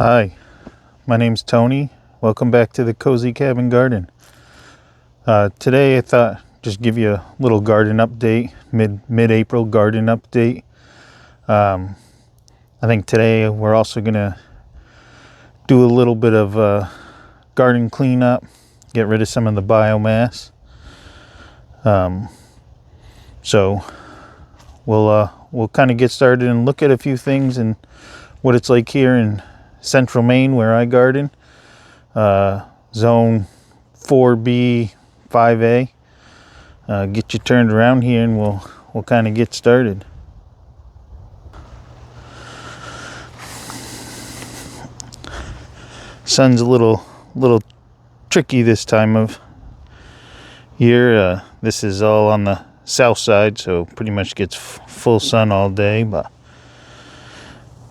Hi, my name's Tony. Welcome back to the Cozy Cabin Garden. Today I thought just give you a little garden update, mid-April garden update. I think today we're also gonna do a little bit of garden cleanup, get rid of some of the biomass. So we'll kind of get started and look at a few things and what it's like here in Central Maine where I garden. Zone 4B, 5A. Get you turned around here and we'll kind of get started. Sun's a little tricky this time of year. This is all on the south side, so pretty much gets full sun all day, but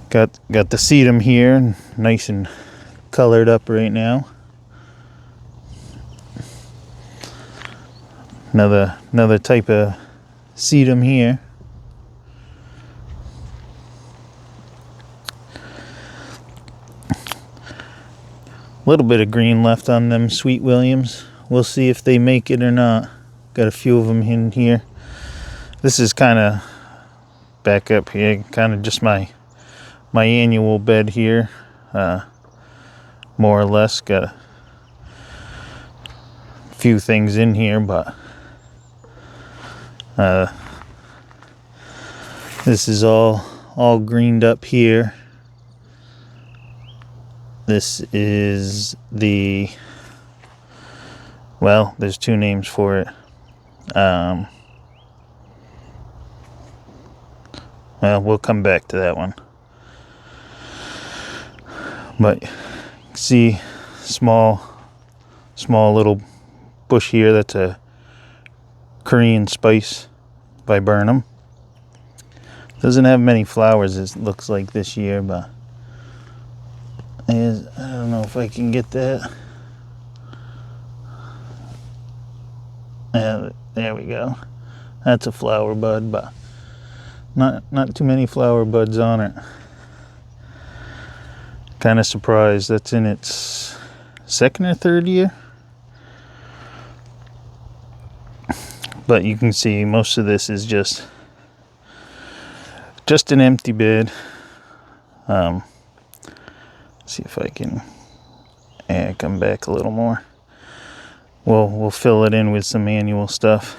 got the sedum here, nice and colored up right now. Another type of sedum here. A little bit of green left on them Sweet Williams. We'll see if they make it or not. Got a few of them in here. This is kind of back up here, kind of just my annual bed here, more or less. Got a few things in here, but this is all greened up here. This is the, well, there's two names for it. Well, we'll come back to that one. But you can see small little bush here. That's a Korean spice viburnum. Doesn't have many flowers, it looks like, this year, but I don't know if I can get that. There we go. That's a flower bud, but not too many flower buds on it. Kind of surprised. That's in its second or third year. But you can see most of this is just an empty bed. See if I can come back a little more. We'll fill it in with some annual stuff.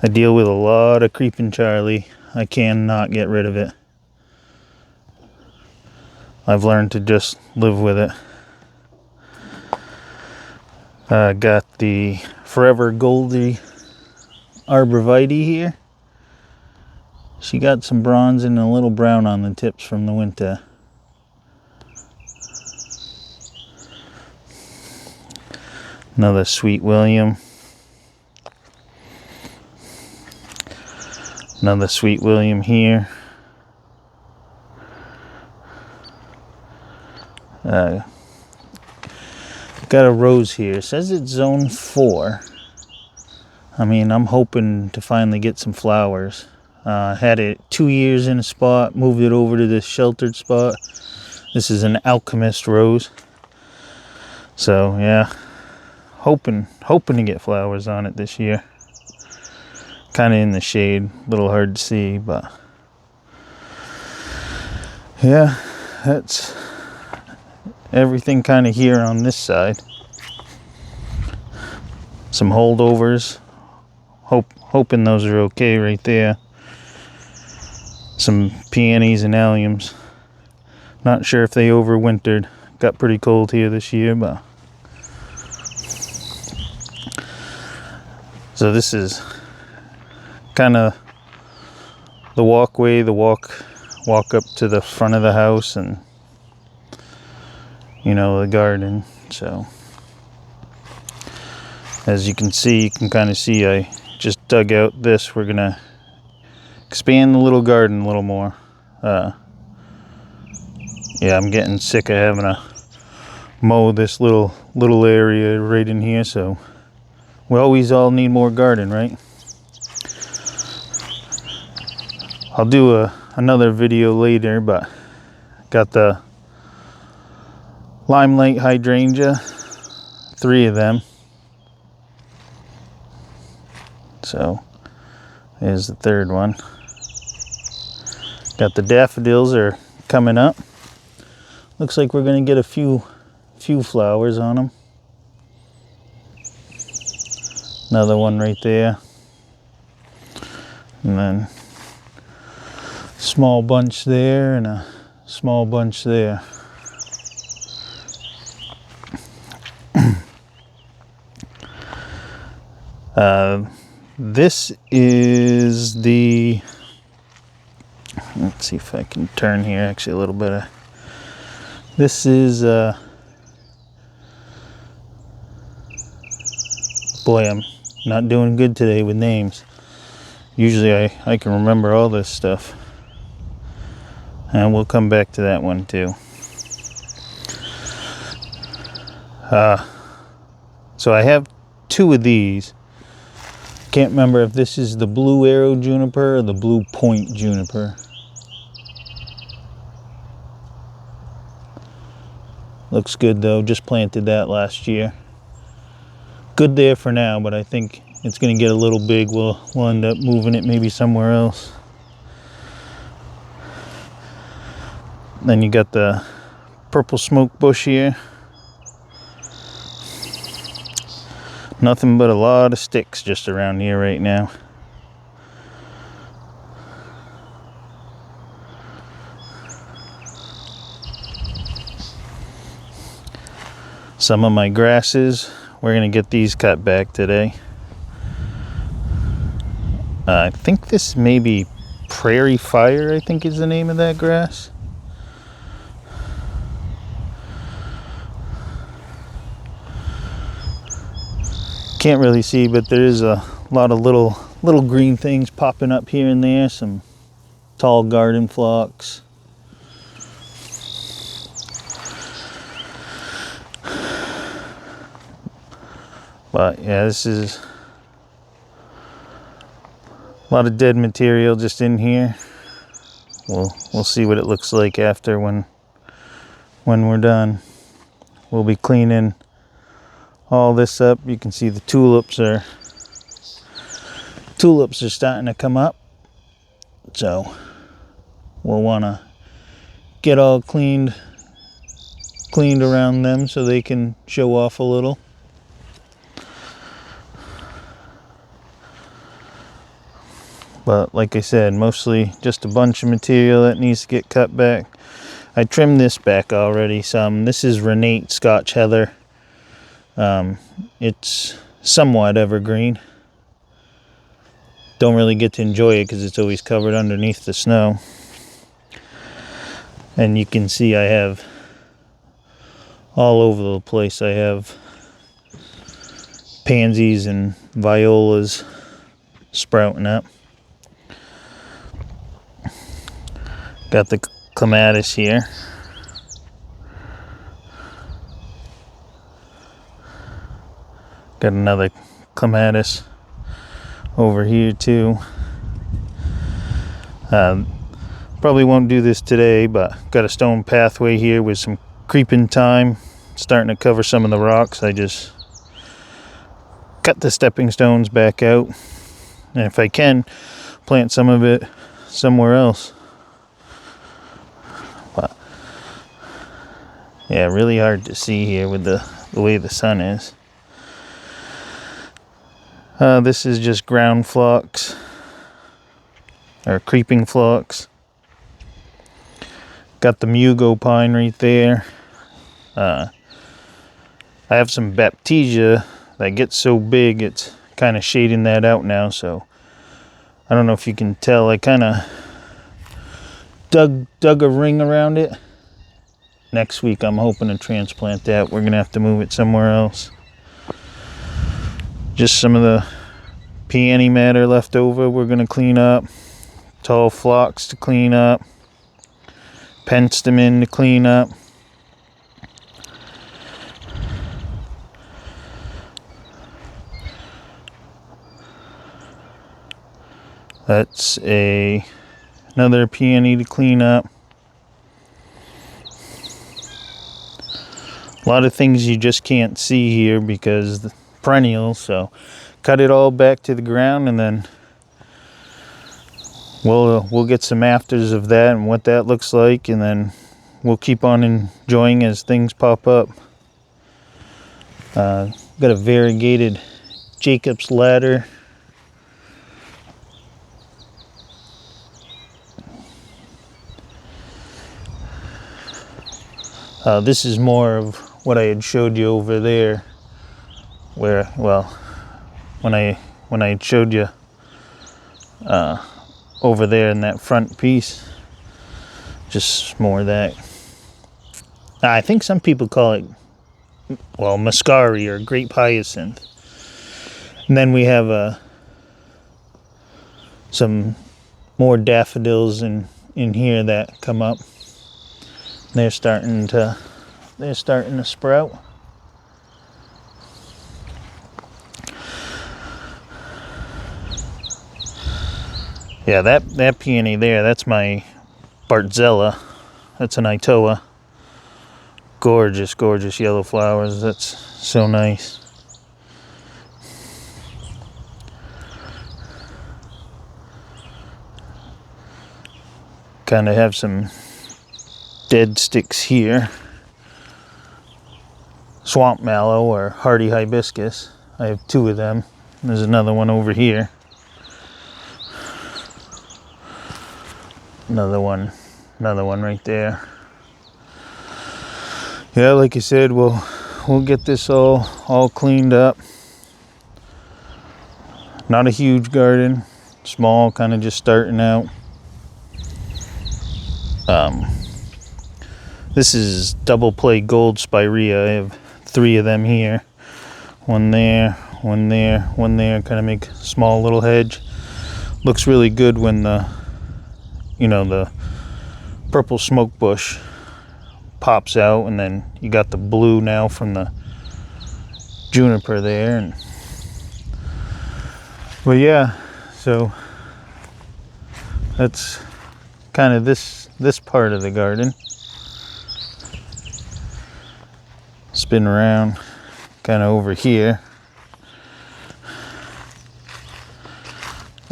I deal with a lot of creeping Charlie. I cannot get rid of it. I've learned to just live with it. Got the Forever Goldie arborvitae here. She got some bronze and a little brown on the tips from the winter. Another Sweet William. Another Sweet William here. Got a rose here. It says it's zone 4. I mean, I'm hoping to finally get some flowers. Had it 2 years in a spot, moved it over to this sheltered spot. This is an alchemist rose. So yeah, hoping to get flowers on it this year. Kind of in the shade, a little hard to see, but yeah, that's everything kind of here on this side. Some holdovers. Hoping those are okay right there. Some peonies and alliums. Not sure if they overwintered. Got pretty cold here this year, but so this is kind of the walkway, the walk up to the front of the house, and you know, the garden. So as you can see, you can kind of see I just dug out this. We're gonna expand the little garden a little more. Yeah, I'm getting sick of having to mow this little area right in here, so we always all need more garden, right? I'll do another video later, but got the limelight hydrangea, 3 of them. So there's the 3rd one. Got the daffodils are coming up. Looks like we're gonna get a few flowers on them. Another one right there. And then small bunch there and a small bunch there. This is the, let's see if I can turn here actually a little bit. This is, boy, I'm not doing good today with names. Usually I can remember all this stuff. And we'll come back to that one too. So I have 2 of these. Can't remember if this is the blue arrow juniper or the blue point juniper. Looks good though, just planted that last year. Good there for now, but I think it's gonna get a little big. We'll end up moving it maybe somewhere else. Then you got the purple smoke bush here. Nothing but a lot of sticks just around here right now. Some of my grasses, we're gonna get these cut back today. I think this may be Prairie Fire, I think is the name of that grass. Can't really see, but there is a lot of little green things popping up here and there. Some tall garden phlox. But yeah, this is a lot of dead material just in here. We'll see what it looks like after when we're done. We'll be cleaning all this up. You can see the tulips are starting to come up, so we'll want to get all cleaned around them so they can show off a little. But like I said, mostly just a bunch of material that needs to get cut back. I trimmed this back already some. This is Renate Scotch Heather. It's somewhat evergreen. Don't really get to enjoy it because it's always covered underneath the snow. And you can see I have all over the place. I have pansies and violas sprouting up. Got the clematis here. Got another clematis over here too. Probably won't do this today, but got a stone pathway here with some creeping thyme starting to cover some of the rocks. I just cut the stepping stones back out, and if I can, plant some of it somewhere else. But yeah, really hard to see here with the way the sun is. This is just ground phlox, or creeping phlox. Got the mugo pine right there. I have some baptisia that gets so big it's kind of shading that out now, so I don't know if you can tell. I kind of dug a ring around it. Next week I'm hoping to transplant that. We're gonna have to move it somewhere else. Just some of the peony matter left over we're gonna clean up. Tall phlox to clean up. Penstemon to clean up. That's another peony to clean up. A lot of things you just can't see here because the perennials, so cut it all back to the ground, and then we'll get some afters of that and what that looks like, and then we'll keep on enjoying as things pop up. Got a variegated Jacob's ladder. This is more of what I had showed you over there, where, well, when I had showed you over there in that front piece, just more of that. I think some people call it, well, muscari or grape hyacinth. And then we have some more daffodils in here that come up. They're starting to sprout. Yeah, that peony there, that's my Bartzella. That's an Itoa. Gorgeous, gorgeous yellow flowers. That's so nice. Kind of have some dead sticks here. Swamp mallow or hardy hibiscus. I have 2 of them. There's another one over here. Another one right there. Yeah, like I said, we'll get this all cleaned up. Not a huge garden, small, kind of just starting out. This is double play gold spirea. I have 3 of them here. One there, one there, one there. Kind of make a small little hedge. Looks really good when the purple smoke bush pops out, and then you got the blue now from the juniper there. But yeah, so that's kind of this part of the garden. Spin around kind of over here.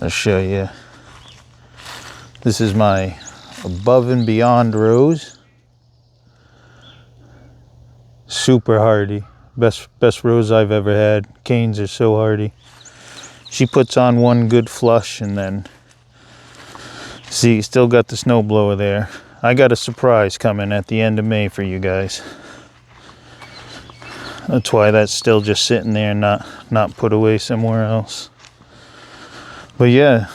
I'll show you. This is my Above and Beyond rose. Super hardy. Best rose I've ever had. Canes are so hardy. She puts on one good flush, and then see, still got the snowblower there. I got a surprise coming at the end of May for you guys. That's why that's still just sitting there and not put away somewhere else. But yeah,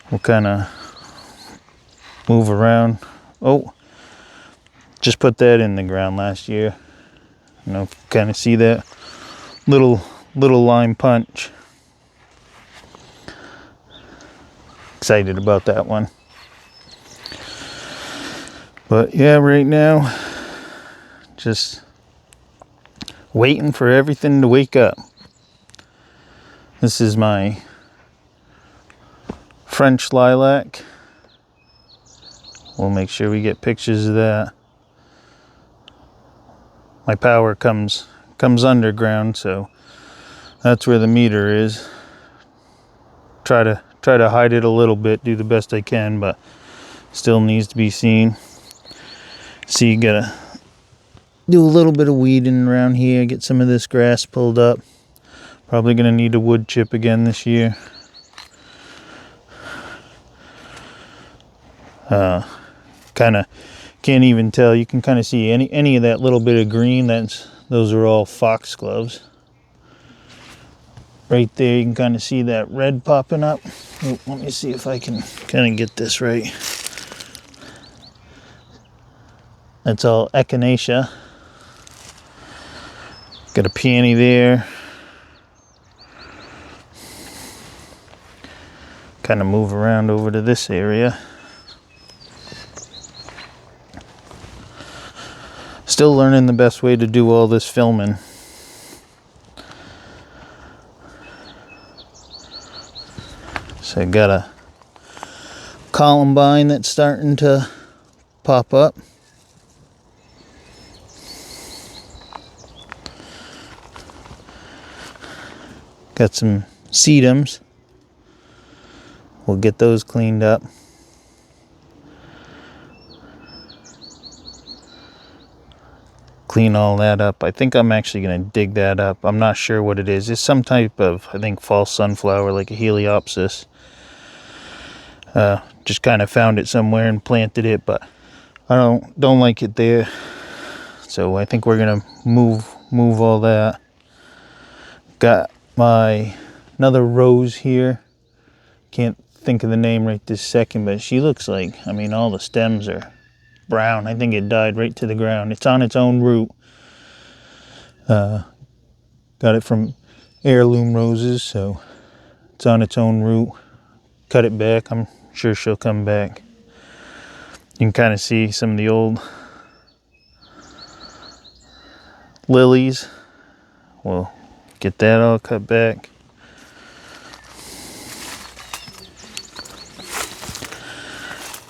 we'll kind of move around. Oh, just put that in the ground last year. You know, kind of see that little lime punch. Excited about that one. But yeah, right now, just waiting for everything to wake up. This is my French lilac. We'll make sure we get pictures of that. My power comes underground, so that's where the meter is. Try to hide it a little bit, do the best I can, but still needs to be seen. So you gotta do a little bit of weeding around here, get some of this grass pulled up. Probably gonna need a wood chip again this year. Kind of can't even tell. You can kind of see any of that little bit of green. Those are all foxgloves. Right there, you can kind of see that red popping up. Oh, let me see if I can kind of get this right. That's all echinacea. Got a peony there. Kind of move around over to this area. Still learning the best way to do all this filming. So I got a columbine that's starting to pop up. Got some sedums. We'll get those cleaned up. Clean all that up. I think I'm actually going to dig that up. I'm not sure what it is. It's some type of, I think, false sunflower, like a Heliopsis. Just kind of found it somewhere and planted it, but I don't like it there. So I think we're going to move all that. Got my another rose here. Can't think of the name right this second, but she looks like, I mean, all the stems are brown. I think it died right to the ground. It's on its own root. Got it from Heirloom Roses, so it's on its own root. Cut it back. I'm sure she'll come back. You can kind of see some of the old lilies. We'll get that all cut back.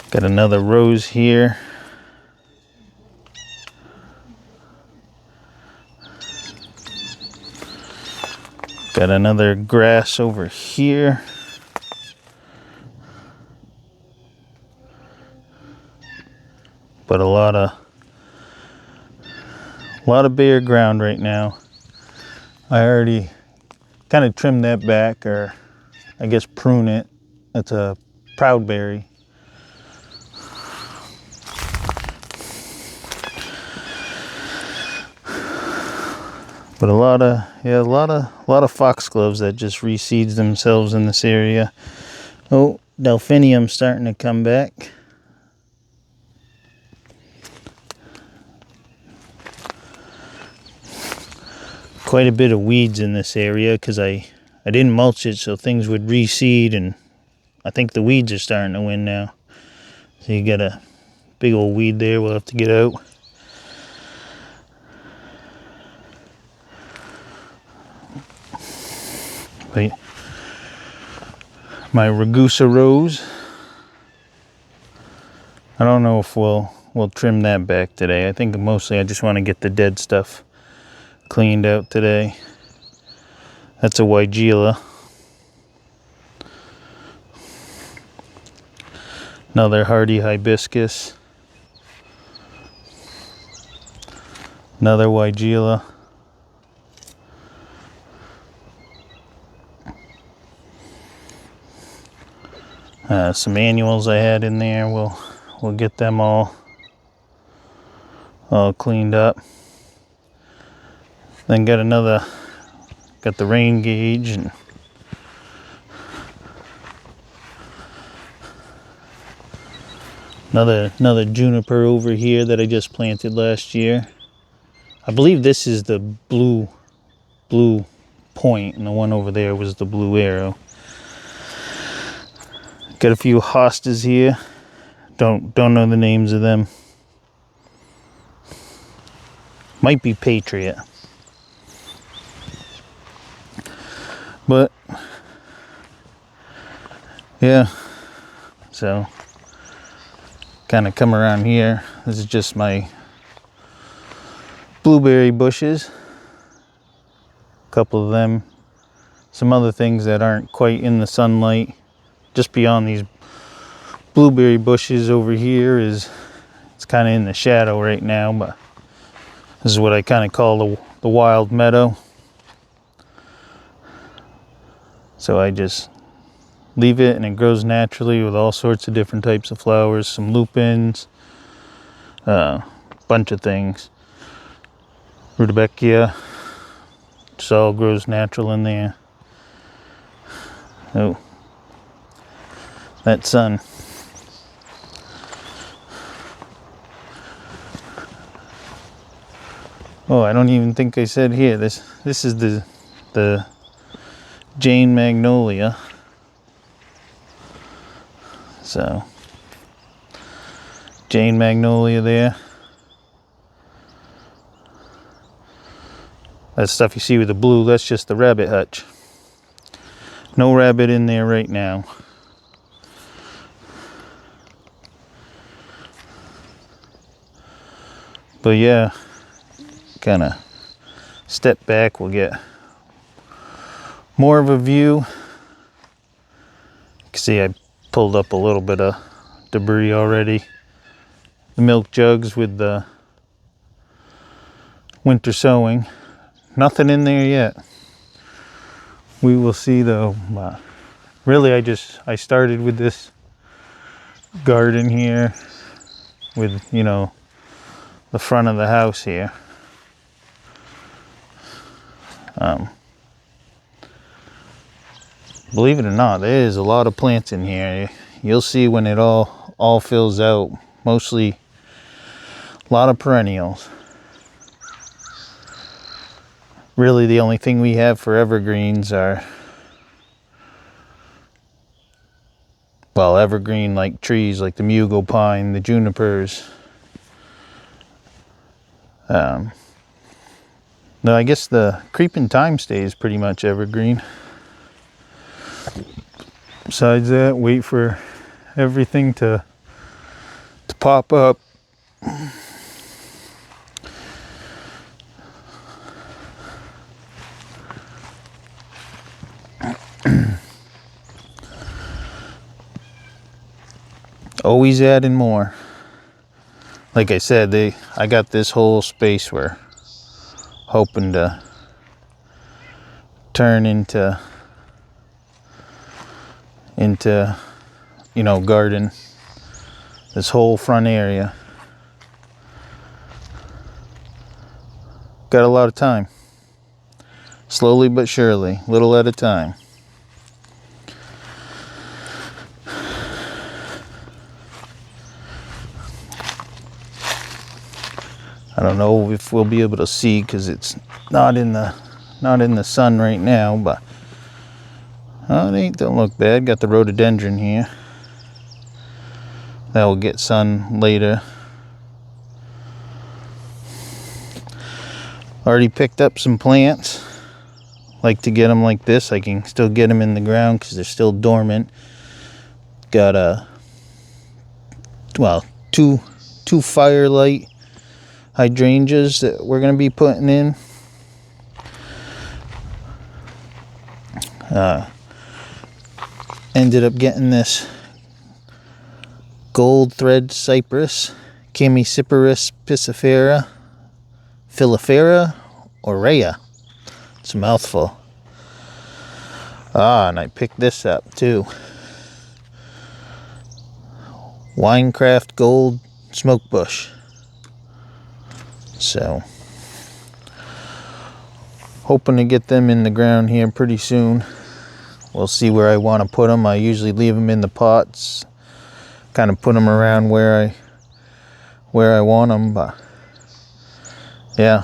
Got another rose here. Got another grass over here. But a lot of bare ground right now. I already kind of trimmed that back, or I guess prune it. That's a proudberry. But a lot of foxgloves that just reseeds themselves in this area. Oh, delphinium's starting to come back. Quite a bit of weeds in this area because I didn't mulch it so things would reseed, and I think the weeds are starting to win now. So you got a big old weed there we'll have to get out. But my Ragusa rose, I don't know if we'll trim that back today. I think mostly I just want to get the dead stuff cleaned out today. That's a Weigela. Another hardy hibiscus. Another Weigela. Some annuals I had in there. We'll get them all cleaned up. Then got the rain gauge, and another juniper over here that I just planted last year. I believe this is the blue point, and the one over there was the blue arrow. Got a few hostas here. Don't know the names of them. Might be Patriot. But yeah, so kind of come around here. This is just my blueberry bushes. A couple of them. Some other things that aren't quite in the sunlight. Just beyond these blueberry bushes over here it's kind of in the shadow right now, but this is what I kind of call the wild meadow. So I just leave it and it grows naturally with all sorts of different types of flowers, some lupins, bunch of things. Rudbeckia, just all grows natural in there. Oh, that sun. Oh, I don't even think I said here. This is the Jane Magnolia. So Jane Magnolia there. That stuff you see with the blue, that's just the rabbit hutch. No rabbit in there right now. But yeah, kind of step back, we'll get more of a view. You can see I pulled up a little bit of debris already. The milk jugs with the winter sowing. Nothing in there yet. We will see though. Really, I started with this garden here with, you know, the front of the house here. Believe it or not, there is a lot of plants in here. You'll see when it all fills out. Mostly a lot of perennials. Really, the only thing we have for evergreens are, well, evergreen like trees like the mugo pine, the junipers. No, I guess the creeping time stays pretty much evergreen. Besides that, wait for everything to pop up. Always adding more. Like I said, I got this whole space where hoping to turn into you know, garden. This whole front area. Got a lot of time. Slowly but surely, little at a time. I don't know if we'll be able to see because it's not in the sun right now, but don't look bad. Got the rhododendron here. That will get sun later. Already picked up some plants. Like to get them like this. I can still get them in the ground because they're still dormant. Got two firelight hydrangeas that we're going to be putting in. Ended up getting this gold thread cypress, Chamaecyparis piscifera, filifera, aurea. It's a mouthful. And I picked this up too. Winecraft gold smoke bush. So, hoping to get them in the ground here pretty soon. We'll see where I want to put them. I usually leave them in the pots, kind of put them around where I want them. But yeah,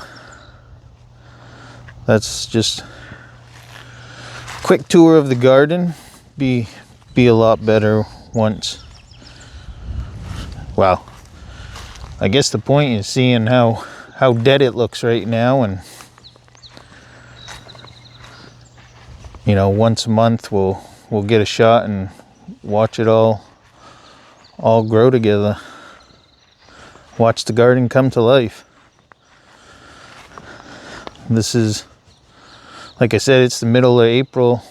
that's just a quick tour of the garden. Be a lot better once. Well, I guess the point is seeing how dead it looks right now, and you know, once a month we'll get a shot and watch it all grow together. Watch the garden come to life. This is, like I said, it's the middle of April.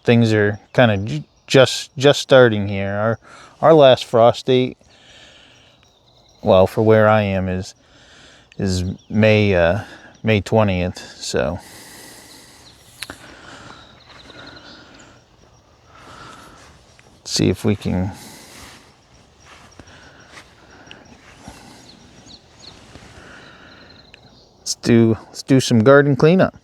Things are kind of just starting here. Our last frost date, well, for where I am is May 20th, so see if we can let's do some garden cleanup.